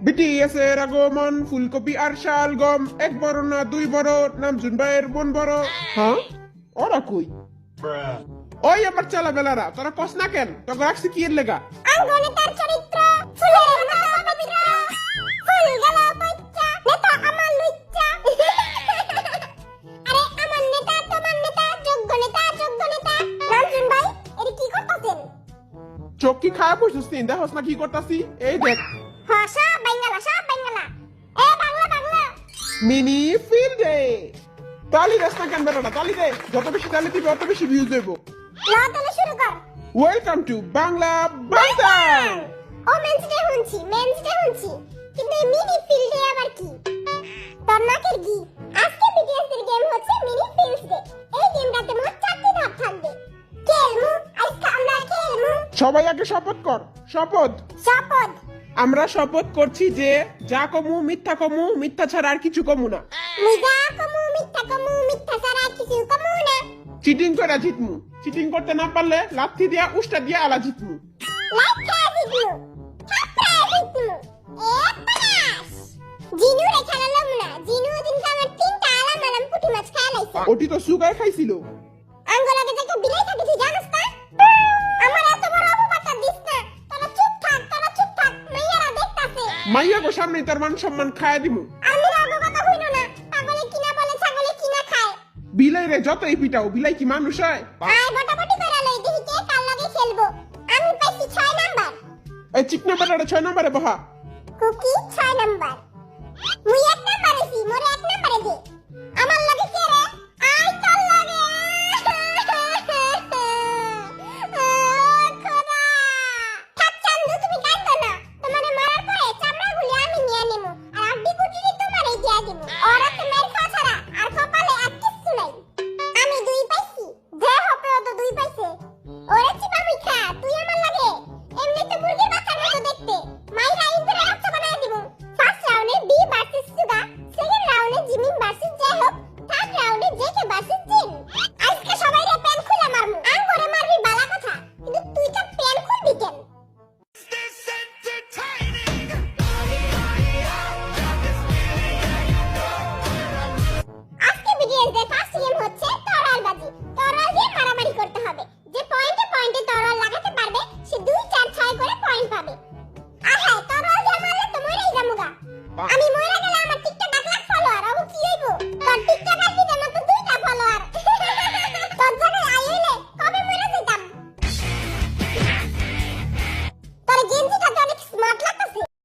BTS এর আগমন, ফুলকপি আর শালগম, এক বড় না দুই বড়, নামজুন ভাইয়ের বোন বড়। হ্যাঁ, ওরা কই? ওই আমার চালা বেলারা, তোরা কস না কেন? তোকে রাখছি কি এর লেগা? আঙ্গনে তার চরিত্র, ফুলের মতো পবিত্র, ফুল গেল পইচ্চা, নেতা আমার লুচ্চা। আরে আমার নেতা, তোমার নেতা, যোগ্য নেতা, যোগ্য নেতা। নামজুন ভাই, এর কি করতেছেন? চোখ কি খায়া পড়ছিস? দেখোস না কি করতাছি? এই দেখ, হ্যাঁ, সব বাঙ্গালা, সব বাঙ্গালা। এ বাংলা, বাংলা। মিনি ফিল্ডে। তালি দেস না কেন বেলাটা? তালি দে, যত বেশি তালি দিবি অত বেশি ভিউজ হইব। ল তাহলে শুরু কর। ওয়েলকাম টু বাংলা বাজার। ও মেন্স ডে শুনছি, মেন্স ডে শুনছি, কিন্তু এই মিনি ফিল্ডে আবার কি? তোর নাকের কি? আজকে বিটিএস এর গেম হচ্ছে মিনি ফিল্ডস ডে। এই গেমটাতে মোট 4টি ধাপ থাকবে। খেলমু, আজকে আমরা খেলমু। সবাই আগে শপথ কর। শপথ। শপথ। আমরা শপথ করছি যে যা কমু মিথ্যা কমু, মিথ্যা ছাড়া আর কিছু কমু না। মুজা কমু, মিথ্যা ছাড়া আর কিছু কমু না। চিটিং করে জিতমু। চিটিং করতে না পারলে লাথি দিয়া উষ্টা দিয়া আলা জিতমু। লাইকা জিতমু, থাপড়া জিতমু। A pass. জিনু রে খেলালাম না। জিনু দিনকে আমার 3টা আলাম পুঁটি মাছ খাইলাইছে। ওটি তো সুগার খাইছিল। আঙ্গলাকে দেখে বিলাই থাকে, তুই জানিস না? আমার এত বড় অপবাদ দিস না। তোরা চুপ থাক, তোরা চুপ থাক। মাইয়ারা দেখতাছে। মাইয়া গো সামনে তার মান সম্মান খায়া দিমু। আমি রাগো কথা হইল না। পাগলে কিনা বলে ছাগলে কিনা খায়। বিলাই রে যতই পিটাও, বিলাই কি মানুষ হয়? আয় বটাবটি করে লই, দেখি কে কার লগে খেলবো। আমি পাইছি 6 নাম্বার। এই চিকনা বেটাটা 6 নম্বরে বহা। কুকি 6 নাম্বার। মুই 1 নাম্বারে আছি, মোরে 1 নাম্বারে দে। আমার লগে কে রে? আয় তোর লগে। খোদা। থাক চান্দু, তুমি কাঁদো না। তোমারে মারার পরে চামড়াগুলি আমি নিয়ে নেবো। আর আড্ডি কুটিরি তোমারে দিয়া দেব। ওরা তো মেরে খাওয়া ছাড়া আর কপালে আর কিচ্ছু নাই। আমি 2 পাইছি। যে হবে ও তো 2 পাইছে। ওরে চিপা মিঠা, তুই আমার লাগে। এমনি তো মুরগির বাচ্চার মতো দেখতে। মাইরা ইন্দুরে বাচ্চা বানায় দিব। ফার্স্ট রাউন্ডে বি ভার্সেস সুগা, সেকেন্ড রাউন্ডে জিমিন ভার্সেস জেহব, থার্ড রাউন্ডে জেকে ভার্সেস জিন। আজকে সবাই রে প্যান খুলে মারমু। আঙ্গরে মারবি বালা কথা, কিন্তু তুই তো প্যান খুলবি কেন? আজকে বিটিএস এর ফার্স্ট গেম হচ্ছে তরোয়ালবাজি। তরোয়াল দিয়ে মারামারি করতে হবে। যে পয়েন্টে পয়েন্টে তরোয়াল লাগাতে পারবে সে 2 4 6 করে পয়েন্ট পাবে। আহাই, তরোয়াল দিয়ে মারলে তো মরেই যামুগা। আমি মরে গেলে